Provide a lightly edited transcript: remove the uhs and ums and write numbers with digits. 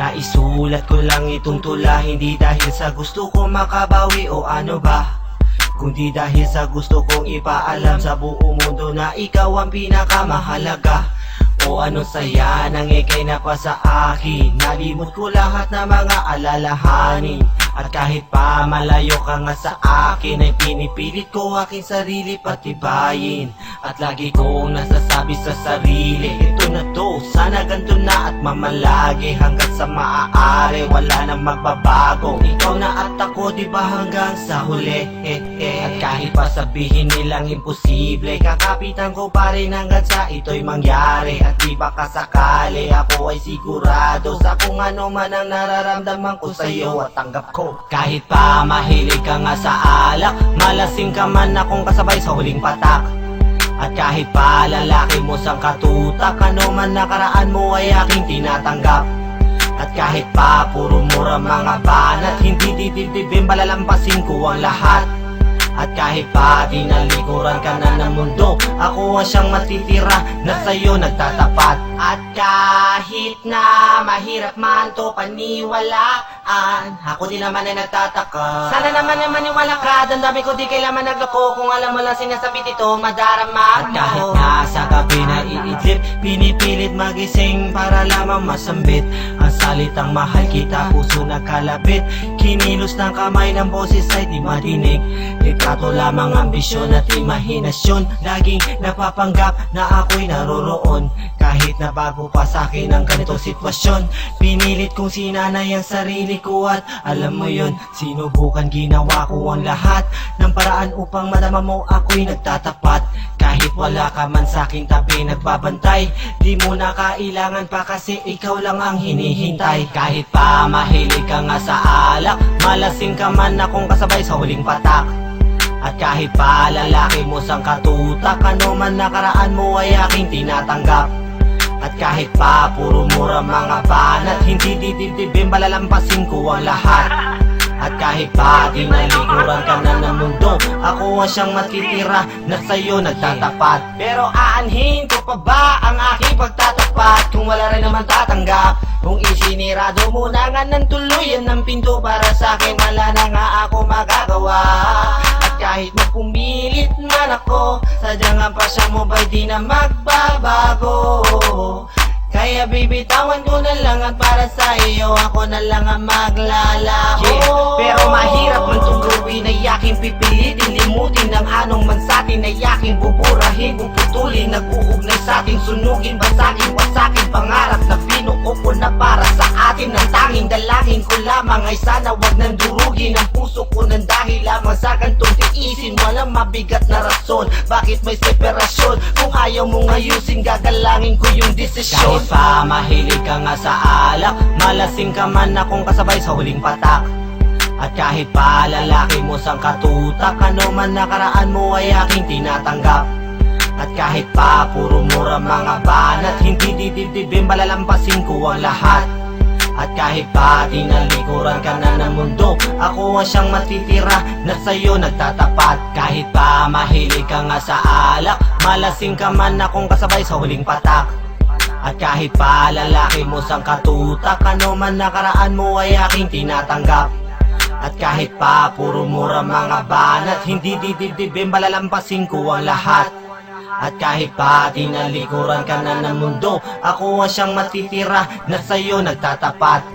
Naisulat ko lang itong tula, hindi dahil sa gusto ko makabawi o ano ba, kundi dahil sa gusto kong ipaalam sa buong mundo na ikaw ang pinakamahalaga. O ano saya nang ikay na pa sa akin, nalimot ko lahat ng mga alalahanin. At kahit pa malayo ka nga sa akin, ay pinipilit ko aking sarili patibayin. At lagi kong nasasabi sa sarili, ito na to, sana ganito na at mamalagi. Hanggat sa maaari, wala nang magbabago. Ikaw na at ako, diba hanggang sa huli. At kahit pa sabihin nilang imposible, kakapitan ko pa rin hanggang sa ito'y mangyari. At di baka sakali, ako ay sigurado sa kung ano man ang nararamdaman ko sa'yo at tanggap ko. Kahit pa mahilig ka nga sa alak, malasing ka man akong kasabay sa huling patak. At kahit pa lalaki mo sang katutak, ano man nakaraan mo ay aking tinatanggap. At kahit pa puro mura mga banat, hindi didibdibin palalampasin ko ang lahat. At kahit pa tinalikuran ka na ng mundo, ako ang siyang matitira na sa'yo nagtatapat. At kahit na mahirap man to paniwalaan, ako din naman ay nagtataka. Sana naman maniwala ka, damdamin ko di kailangan nagloko. Kung alam mo lang sinasabit ito, madarama mo. At kahit na sa gabi na iidlip, pinipilit magising para lamang masambit ang salitang mahal kita, puso nagkalapit. Kinilos ng kamay ng boses ay di madinig. Litrato lamang ambisyon at imahinasyon, laging napapanggap na ako'y naroroon. Kahit na bago pa sa'kin ang ganitong sitwasyon, pinilit kong sinanay ang sarili ko. At alam mo yun, sinubukan ginawa ko ang lahat ng paraan upang madama mo ako'y nagtatapat. Kahit wala ka man sa'king tabi nagbabantay, di mo na kailangan pa kasi ikaw lang ang hinihintay. Kahit pa mahilig ka nga sa alak, malasing ka man akong kasabay sa huling patak. At kahit pa lalaki mo sang katutak, ano man nakaraan mo ay aking tinatanggap. At kahit pa puro mura mga banat, hindi didibdibin palalampasin ko ang lahat. At kahit pa tinalikuran ka na ng mundo, ako ang siyang matitira na sa'yo nagtatapat. Pero aanhin ko pa ba ang aking pagtatapat kung wala rin naman tatanggap? Kung isinirado mo na nga ng tuluyan ng pinto para sa'kin, wala na nga ako magagawa. At kahit na pumilit man ako, sadyang ang pasya mo ba'y di na magbabago? Kaya bibitawan ko na lang at para sa iyo ako na lang ang maglalako. Pero mahirap man itong gawin ay aking pipilitin, limutin ng anong man sa'tin ay aking buburahin, puputulin, nag-uugnay sa'tin, sunugin, basagin, wasakin, pangarap na binuo na para sa atin. Ang tanging dalangin ko lamang ay sana wag nang durugin ang puso ko nang dahil lamang sa gantong tiisin. Walang mabigat na rason, bakit may separasyon? Kung ayaw mong ayusin, gagalangin ko yung desisyon. Kahit pa mahilig ka nga sa alak, malasing ka man akong kasabay sa huling patak. At kahit pa lalaki mo sang katutak, ano man nakaraan mo ay aking tinatanggap. At kahit pa puro mura mga banat, hindi didibdibin palalampasin ko ang lahat. At kahit pa tinalikuran ka na ng mundo, ako ang siyang matitira na sa'yo nagtatapat. Kahit pa mahilig ka nga sa alak, malasing ka man akong kasabay sa huling patak. At kahit pa lalaki mo sang katutak, ano man nakaraan mo ay aking tinatanggap. At kahit pa puro mura mga banat, hindi didibdibin palalampasin ko ang lahat. At kahit pa tinalikuran ka na ng mundo, ako ang siyang matitira na sa'yo nagtatapat.